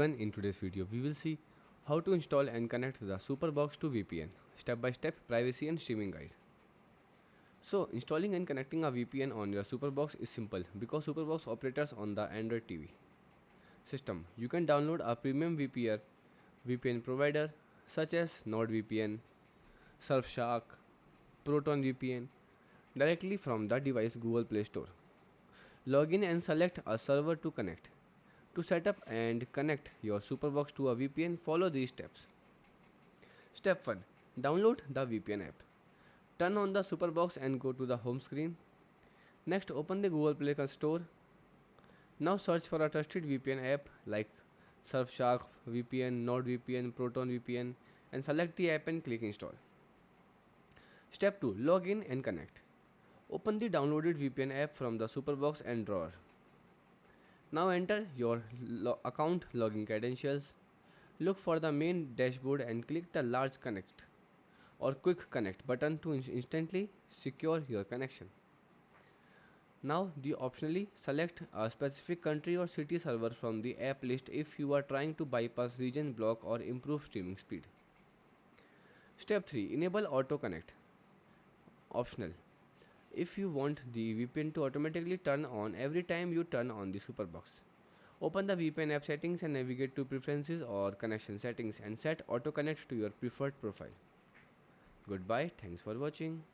In today's video, we will see how to install and connect the Superbox to VPN, step-by-step privacy and streaming guide. So, installing and connecting a VPN on your Superbox is simple because Superbox operates on the Android TV system. You can download a premium VPN provider such as NordVPN, Surfshark, Proton VPN directly from the device Google Play Store. Log in and select a server to connect. To set up and connect your Superbox to a VPN, follow these steps. Step 1. Download the VPN app. Turn on the Superbox and go to the home screen. Next, open the Google Play Store. Now search for a trusted VPN app like Surfshark VPN, NordVPN, Proton VPN and select the app and click install. Step 2. Log in and connect. Open the downloaded VPN app from the Superbox and drawer. Now enter your account login credentials. Look for the main dashboard and click the large connect or quick connect button to instantly secure your connection. Now optionally select a specific country or city server from the app list if you are trying to bypass region block or improve streaming speed. Step 3. Enable auto connect. Optional. If you want the VPN to automatically turn on every time you turn on the Superbox. Open the VPN app settings and navigate to preferences or connection settings and set auto connect to your preferred profile. Goodbye, thanks for watching.